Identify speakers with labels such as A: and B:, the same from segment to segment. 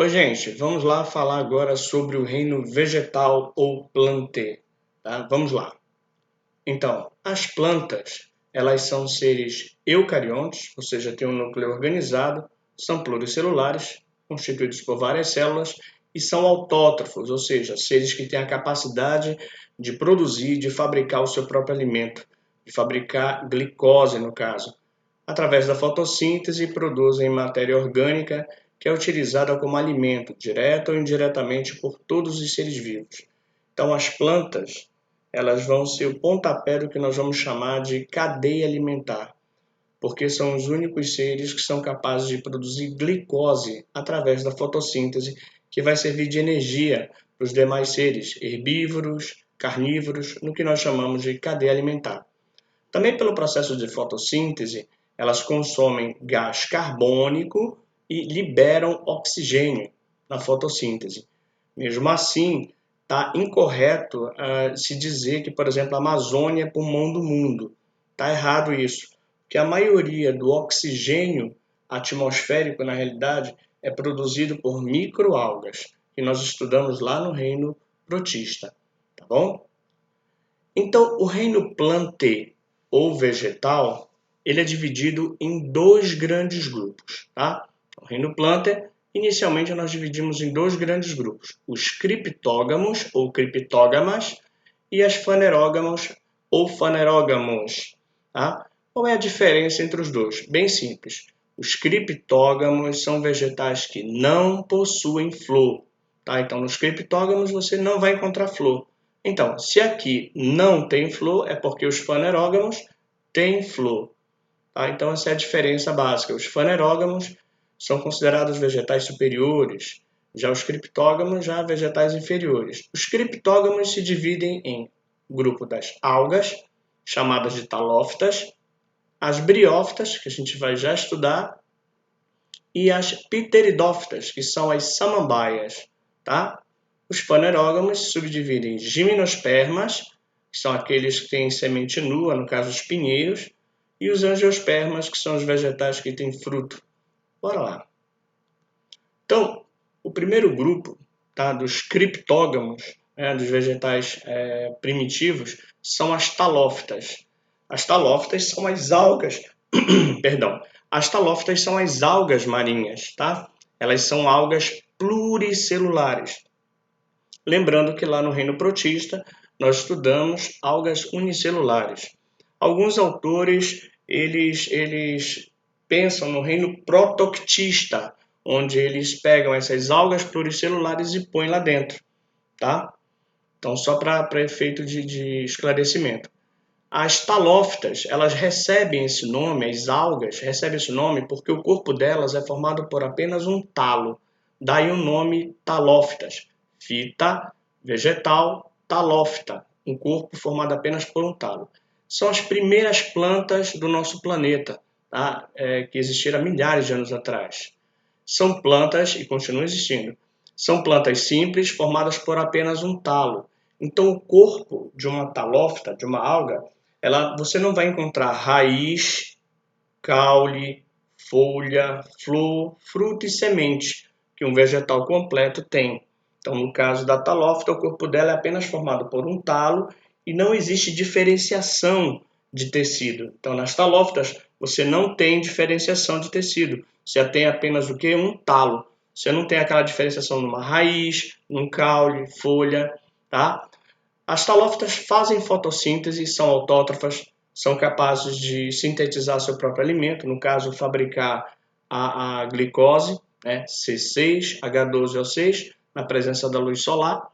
A: Oi, gente, vamos lá falar agora sobre o reino vegetal ou plantê, tá? Vamos lá. Então, as plantas, elas são seres eucariontes, ou seja, têm um núcleo organizado, são pluricelulares, constituídos por várias células, e são autótrofos, ou seja, seres que têm a capacidade de produzir, de fabricar o seu próprio alimento, de fabricar glicose, no caso. Através da fotossíntese, produzem matéria orgânica que é utilizada como alimento, direta ou indiretamente por todos os seres vivos. Então, as plantas, elas vão ser o pontapé do que nós vamos chamar de cadeia alimentar, porque são os únicos seres que são capazes de produzir glicose através da fotossíntese, que vai servir de energia para os demais seres herbívoros, carnívoros, no que nós chamamos de cadeia alimentar. Também pelo processo de fotossíntese, elas consomem gás carbônico e liberam oxigênio na fotossíntese. Mesmo assim, está incorreto se dizer que, por exemplo, a Amazônia é pulmão do mundo. Está errado isso, porque a maioria do oxigênio atmosférico, na realidade, é produzido por microalgas, que nós estudamos lá no reino protista, tá bom? Então, o reino plantê ou vegetal, ele é dividido em dois grandes grupos, tá? O reino plânter, inicialmente nós dividimos em dois grandes grupos, os criptógamos ou criptógamas e as fanerógamos ou fanerógamos, tá? Qual é a diferença entre os dois? Bem simples. Os criptógamos são vegetais que não possuem flor, tá? Então, nos criptógamos você não vai encontrar flor. Então, se aqui não tem flor, é porque os fanerógamos têm flor. Tá? Então, essa é a diferença básica. Os fanerógamos são considerados vegetais superiores, já os criptógamos, já vegetais inferiores. Os criptógamos se dividem em grupo das algas, chamadas de talófitas, as briófitas, que a gente vai já estudar, e as pteridófitas, que são as samambaias, tá? Os fanerógamos se subdividem em gimnospermas, que são aqueles que têm semente nua, no caso os pinheiros, e os angiospermas, que são os vegetais que têm fruto. Bora lá. Então, o primeiro grupo, tá, dos criptógamos, dos vegetais primitivos, são as talófitas. As talófitas são as algas, perdão, as talófitas são as algas marinhas, tá? Elas são algas pluricelulares. Lembrando que lá no reino protista nós estudamos algas unicelulares. Alguns autores eles pensam no reino protoctista, onde eles pegam essas algas pluricelulares e põem lá dentro, tá? Então, só para efeito de esclarecimento. As talófitas, elas recebem esse nome, as algas recebem esse nome porque o corpo delas é formado por apenas um talo. Daí o nome talófitas. Fita, vegetal, talófita, um corpo formado apenas por um talo. São as primeiras plantas do nosso planeta, tá? Que existiram há milhares de anos atrás. São plantas, e continuam existindo, são plantas simples formadas por apenas um talo. Então o corpo de uma talófita, de uma alga, você não vai encontrar raiz, caule, folha, flor, fruto e semente, que um vegetal completo tem. Então, no caso da talófita, o corpo dela é apenas formado por um talo e não existe diferenciação de tecido. Então, nas talófitas, você não tem diferenciação de tecido. Você tem apenas o que? Um talo. Você não tem aquela diferenciação numa raiz, num caule, folha, tá? As talófitas fazem fotossíntese, são autótrofas, são capazes de sintetizar seu próprio alimento, no caso, fabricar a glicose, né, C6, H12O6, na presença da luz solar,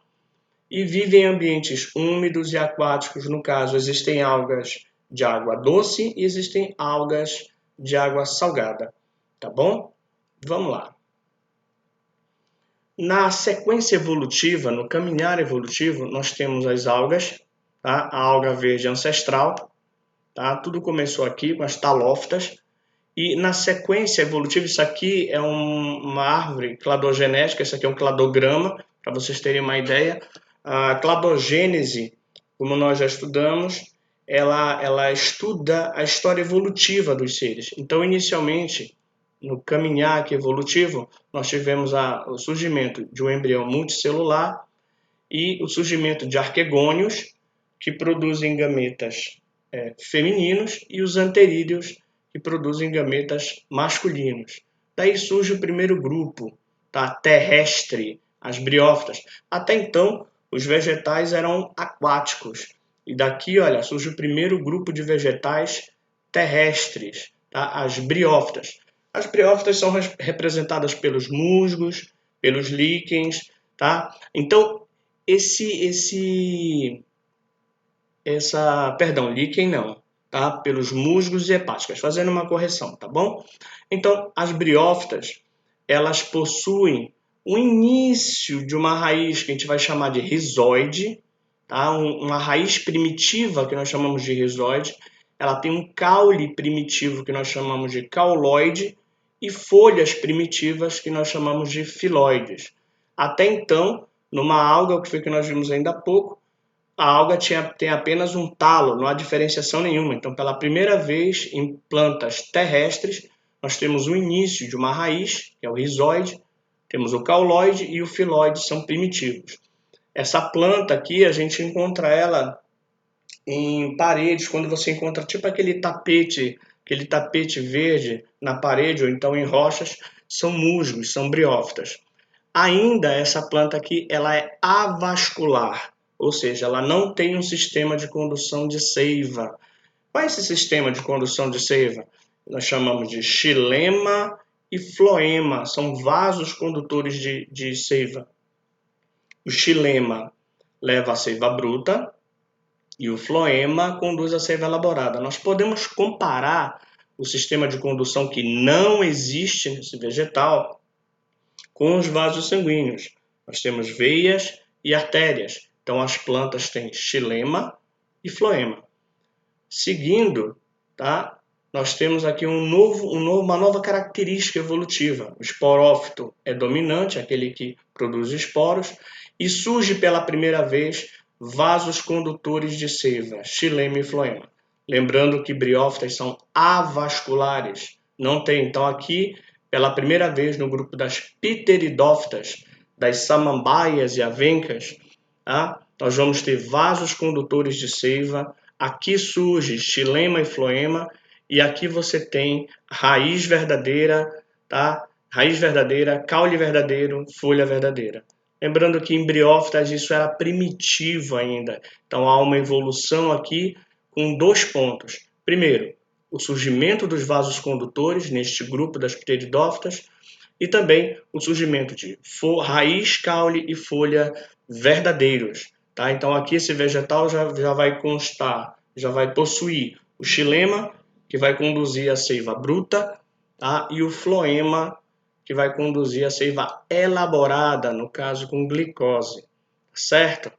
A: e vivem em ambientes úmidos e aquáticos. No caso, existem algas de água doce e existem algas de água salgada, tá bom? Vamos lá. Na sequência evolutiva, no caminhar evolutivo, nós temos as algas, tá? A alga verde ancestral, tá? Tudo começou aqui com as talófitas, e na sequência evolutiva, isso aqui é uma árvore cladogenética, isso aqui é um cladograma, para vocês terem uma ideia. A cladogênese, como nós já estudamos, ela estuda a história evolutiva dos seres. Então, inicialmente, no caminhar aqui evolutivo, nós tivemos o surgimento de um embrião multicelular e o surgimento de arquegônios, que produzem gametas femininos, e os anterídeos, que produzem gametas masculinos. Daí surge o primeiro grupo, tá? Terrestre, as briófitas. Até então, os vegetais eram aquáticos. E daqui, olha, surge o primeiro grupo de vegetais terrestres, tá? As briófitas. As briófitas são representadas pelos musgos, pelos líquens, tá? Então, líquen não, tá? Pelos musgos e hepáticas, fazendo uma correção, tá bom? Então, as briófitas, elas possuem o início de uma raiz que a gente vai chamar de rizoide, tá? Uma raiz primitiva que nós chamamos de rizoide. Ela tem um caule primitivo que nós chamamos de cauloide e folhas primitivas que nós chamamos de filóides. Até então, numa alga, o que foi que nós vimos ainda há pouco, a alga tem apenas um talo, não há diferenciação nenhuma. Então, pela primeira vez em plantas terrestres, nós temos o início de uma raiz, que é o rizoide, temos o cauloide e o filóide, são primitivos. Essa planta aqui, a gente encontra ela em paredes, quando você encontra tipo aquele tapete verde na parede, ou então em rochas, são musgos, são briófitas. Ainda essa planta aqui, ela é avascular, ou seja, ela não tem um sistema de condução de seiva. Qual é esse sistema de condução de seiva? Nós chamamos de xilema e floema, são vasos condutores de seiva. O xilema leva a seiva bruta e o floema conduz a seiva elaborada. Nós podemos comparar o sistema de condução que não existe nesse vegetal com os vasos sanguíneos. Nós temos veias e artérias. Então, as plantas têm xilema e floema. Seguindo, tá? Nós temos aqui uma nova característica evolutiva. O esporófito é dominante, aquele que produz esporos, e surge pela primeira vez vasos condutores de seiva, xilema e floema. Lembrando que briófitas são avasculares. Não tem, então, aqui, pela primeira vez no grupo das pteridófitas, das samambaias e avencas, tá? Nós vamos ter vasos condutores de seiva. Aqui surge xilema e floema, e aqui você tem raiz verdadeira, tá? Raiz verdadeira, caule verdadeiro, folha verdadeira. Lembrando que em briófitas isso era primitivo ainda. Então há uma evolução aqui com 2 pontos. Primeiro, o surgimento dos vasos condutores neste grupo das pteridófitas, e também o surgimento de raiz, caule e folha verdadeiros. Tá? Então aqui esse vegetal já vai constar, já vai possuir o xilema, que vai conduzir a seiva bruta, tá? E o floema, que vai conduzir a seiva elaborada, no caso com glicose, certo?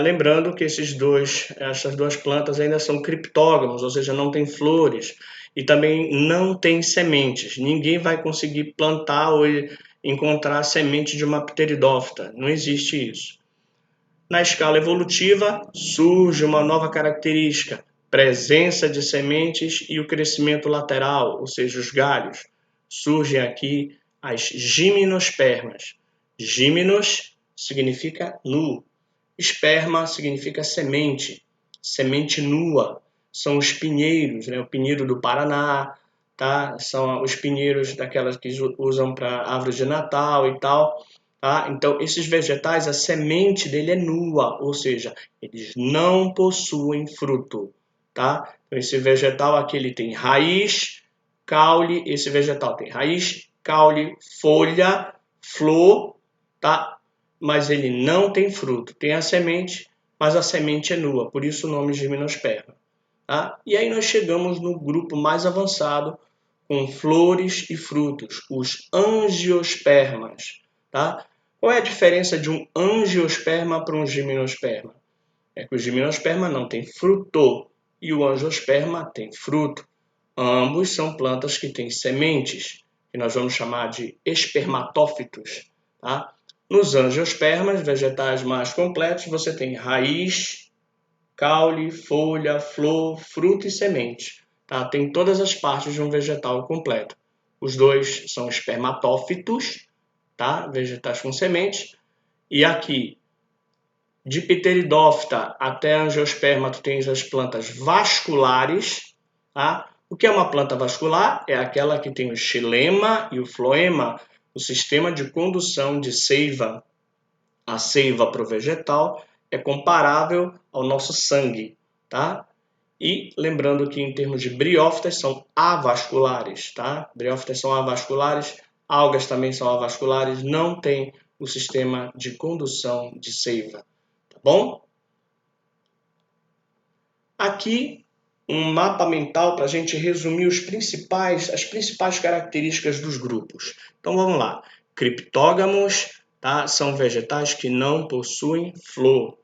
A: Lembrando que essas duas plantas ainda são criptógamos, ou seja, não tem flores e também não tem sementes. Ninguém vai conseguir plantar ou encontrar a semente de uma pteridófita, não existe isso. Na escala evolutiva, surge uma nova característica, presença de sementes e o crescimento lateral, ou seja, os galhos. Surgem aqui as gimnospermas. Gimnos significa nu. Esperma significa semente, semente nua. São os pinheiros, né? O pinheiro do Paraná, tá? São os pinheiros daquelas que usam para árvores de Natal e tal. Tá? Então, esses vegetais, a semente dele é nua, ou seja, eles não possuem fruto. Tá? Então, esse vegetal aqui ele tem raiz, caule, esse vegetal tem raiz, caule, folha, flor, tá? Mas ele não tem fruto. Tem a semente, mas a semente é nua, por isso o nome gimnosperma. Tá? E aí nós chegamos no grupo mais avançado, com flores e frutos, os angiospermas. Tá? Qual é a diferença de um angiosperma para um gimnosperma? É que o gimnosperma não tem fruto e o angiosperma tem fruto. Ambos são plantas que têm sementes, que nós vamos chamar de espermatófitos. Tá? Nos angiospermas, vegetais mais completos, você tem raiz, caule, folha, flor, fruto e semente. Tá? Tem todas as partes de um vegetal completo. Os dois são espermatófitos, tá? Vegetais com sementes. E aqui, de Pteridófita até Angiosperma, tu tens as plantas vasculares, tá? O que é uma planta vascular? É aquela que tem o xilema e o floema, o sistema de condução de seiva. A seiva para o vegetal é comparável ao nosso sangue, tá? E lembrando que em termos de briófitas são avasculares, tá? Briófitas são avasculares, algas também são avasculares, não tem o sistema de condução de seiva, tá bom? Aqui um mapa mental para a gente resumir as principais características dos grupos. Então vamos lá. Criptógamos, tá? São vegetais que não possuem flor.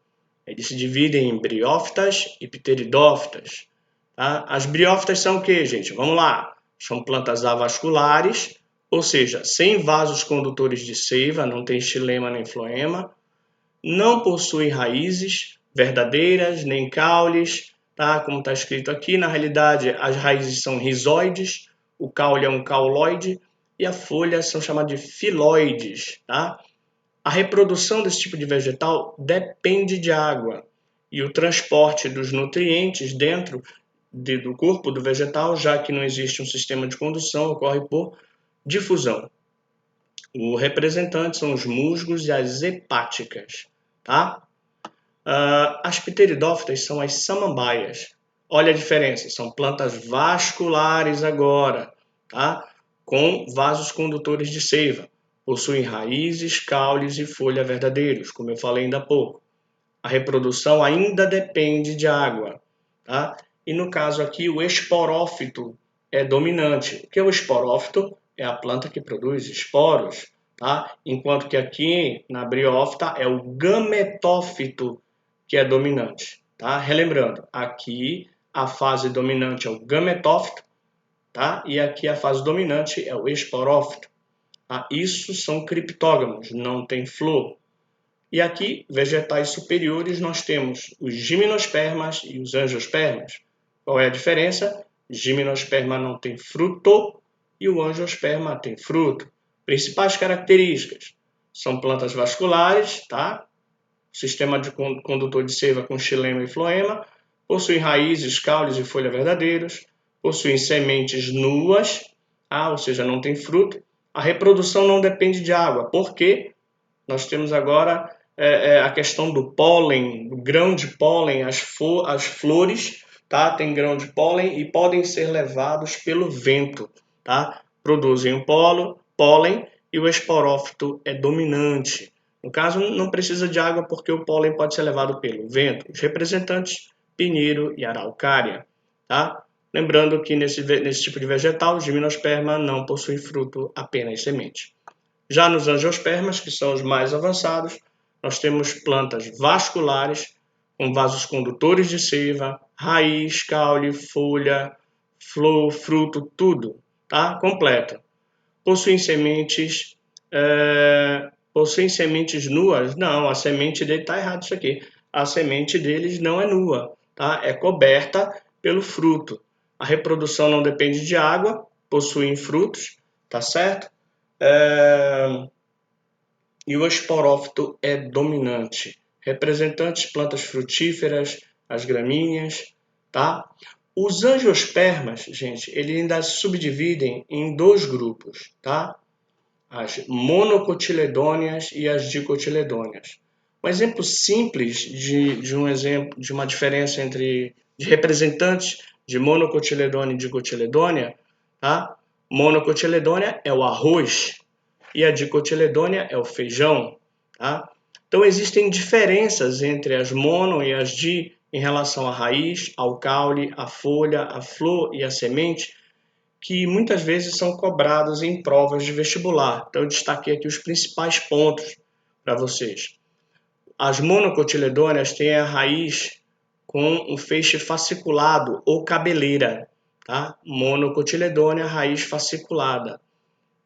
A: Eles se dividem em briófitas e pteridófitas. Tá? As briófitas são o que, gente? Vamos lá. São plantas avasculares, ou seja, sem vasos condutores de seiva, não tem xilema nem floema. Não possuem raízes verdadeiras, nem caules, tá? Como está escrito aqui. Na realidade, as raízes são rizoides, o caule é um cauloide e a folha são chamadas de filóides, tá? A reprodução desse tipo de vegetal depende de água e o transporte dos nutrientes dentro do corpo do vegetal, já que não existe um sistema de condução, ocorre por difusão. O representante são os musgos e as hepáticas, tá? As pteridófitas são as samambaias. Olha a diferença, são plantas vasculares agora, tá? Com vasos condutores de seiva. Possuem raízes, caules e folha verdadeiros, como eu falei ainda há pouco. A reprodução ainda depende de água, tá? E no caso aqui, o esporófito é dominante. O que é o esporófito? É a planta que produz esporos, tá? Enquanto que aqui na briófita é o gametófito que é dominante, tá? Relembrando, aqui a fase dominante é o gametófito, tá? E aqui a fase dominante é o esporófito. Tá? Isso são criptógamos, não tem flor. E aqui, vegetais superiores, nós temos os gimnospermas e os angiospermas. Qual é a diferença? Gimnosperma não tem fruto e o angiosperma tem fruto. Principais características: são plantas vasculares, tá? Sistema de condutor de seiva com xilema e floema, possuem raízes, caules e folha verdadeiros, possuem sementes nuas, ou seja, não tem fruto. A reprodução não depende de água, porque nós temos agora a questão do pólen, do grão de pólen, as flores, tá? Tem grão de pólen e podem ser levados pelo vento, tá? Produzem o pólen e o esporófito é dominante. No caso, não precisa de água porque o pólen pode ser levado pelo vento. Os representantes, pinheiro e araucária, tá? Lembrando que nesse tipo de vegetal, o gimnosperma não possui fruto, apenas semente. Já nos angiospermas, que são os mais avançados, nós temos plantas vasculares, com vasos condutores de seiva, raiz, caule, folha, flor, fruto, tudo, tá? Completo. Possuem sementes nuas? Não, a semente dele está errado isso aqui. A semente deles não é nua, tá? É coberta pelo fruto. A reprodução não depende de água, possuem frutos, tá certo? E o esporófito é dominante. Representantes plantas frutíferas, as gramíneas, tá? Os angiospermas, gente, eles ainda se subdividem em dois grupos, tá? As monocotiledôneas e as dicotiledôneas. Um exemplo simples de uma diferença entre de representantes de monocotiledônea e dicotiledônea, tá? Monocotiledônea é o arroz e a dicotiledônea é o feijão, tá? Então existem diferenças entre as mono e as di em relação à raiz, ao caule, à folha, à flor e à semente, que muitas vezes são cobrados em provas de vestibular. Então eu destaquei aqui os principais pontos para vocês. As monocotiledôneas têm a raiz com um feixe fasciculado ou cabeleira, tá? Monocotiledônea, raiz fasciculada.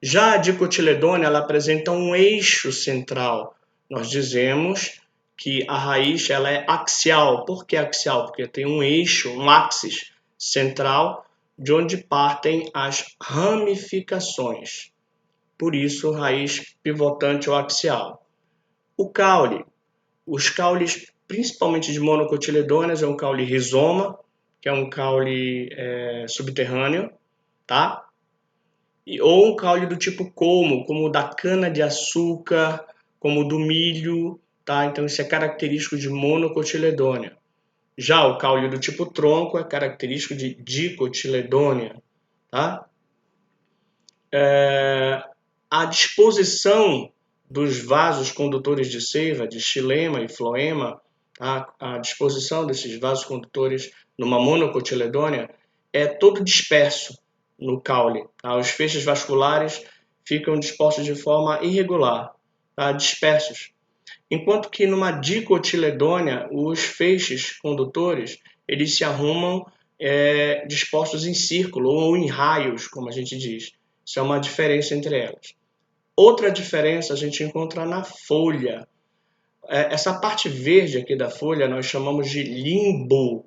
A: Já a dicotiledônea, ela apresenta um eixo central. Nós dizemos que a raiz ela é axial. Por que axial? Porque tem um eixo, um axis central de onde partem as ramificações. Por isso, raiz pivotante ou axial. O caule. Os caules, principalmente de monocotiledôneas, é um caule rizoma, que é um caule subterrâneo, tá? Ou um caule do tipo colmo, como o da cana-de-açúcar, como o do milho, tá? Então isso é característico de monocotiledônea. Já o caule do tipo tronco é característico de dicotiledônea, tá? A disposição dos vasos condutores de seiva, de xilema e floema, tá? A disposição desses vasos condutores numa monocotiledônea é todo disperso no caule. Tá? Os feixes vasculares ficam dispostos de forma irregular, tá? Dispersos. Enquanto que numa dicotiledônea, os feixes condutores eles se arrumam dispostos em círculo ou em raios, como a gente diz. Isso é uma diferença entre elas. Outra diferença a gente encontra na folha. Essa parte verde aqui da folha nós chamamos de limbo,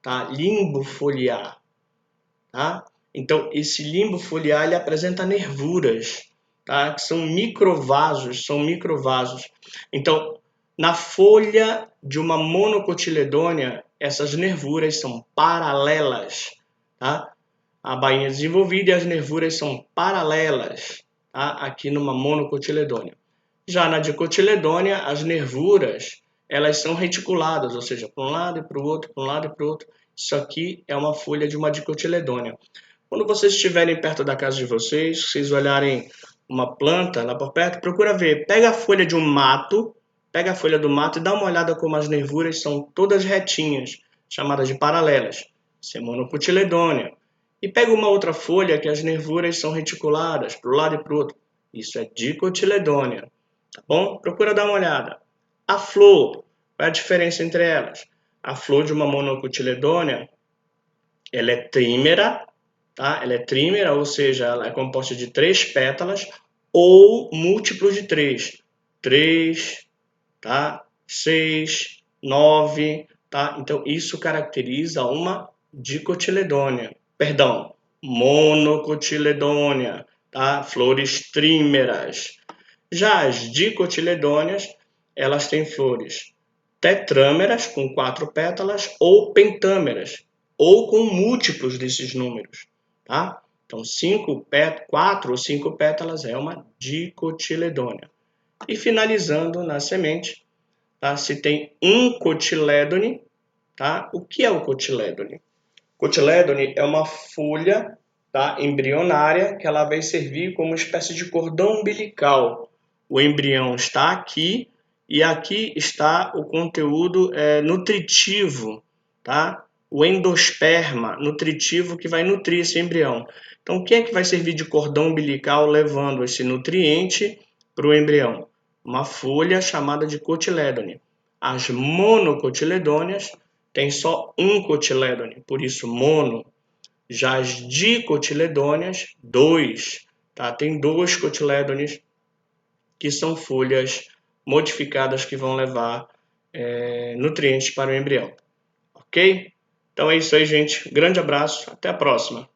A: tá? Limbo foliar, tá? Então, esse limbo foliar ele apresenta nervuras, tá? Que são microvasos, Então, na folha de uma monocotiledônea, essas nervuras são paralelas, tá? A bainha desenvolvida e as nervuras são paralelas, tá? Aqui numa monocotiledônea. Já na dicotiledônea, as nervuras elas são reticuladas, ou seja, para um lado e para o outro, para um lado e para o outro. Isso aqui é uma folha de uma dicotiledônea. Quando vocês estiverem perto da casa de vocês, vocês olharem uma planta lá por perto, procura ver, pega a folha de um mato, pega a folha do mato e dá uma olhada como as nervuras são todas retinhas, chamadas de paralelas. Isso é monocotiledônea. E pega uma outra folha que as nervuras são reticuladas para o lado e para o outro. Isso é dicotiledônea. Tá bom? Procura dar uma olhada. A flor, qual é a diferença entre elas? A flor de uma monocotiledônea, ela é trímera, tá? Ela é trímera, ou seja, ela é composta de 3 pétalas ou múltiplos de 3. 3, tá? 6, 9, tá? Então, isso caracteriza uma dicotiledônea. Perdão, monocotiledônea, tá? Flores trímeras. Já as dicotiledôneas, elas têm flores tetrâmeras, com 4 pétalas, ou pentâmeras, ou com múltiplos desses números, tá? Então, 4 ou 5 pétalas é uma dicotiledônea. E finalizando na semente, tá? Se tem um cotilédone, tá? O que é o cotilédone? Cotilédone é uma folha, tá, embrionária que ela vai servir como uma espécie de cordão umbilical. O embrião está aqui e aqui está o conteúdo nutritivo, tá? O endosperma nutritivo que vai nutrir esse embrião. Então, o que é que vai servir de cordão umbilical levando esse nutriente para o embrião? Uma folha chamada de cotilédone. As monocotiledôneas têm só um cotilédone, por isso mono. Já as dicotiledôneas, 2, tá? Tem 2 cotilédones que são folhas modificadas que vão levar nutrientes para o embrião. Ok? Então é isso aí, gente. Grande abraço. Até a próxima.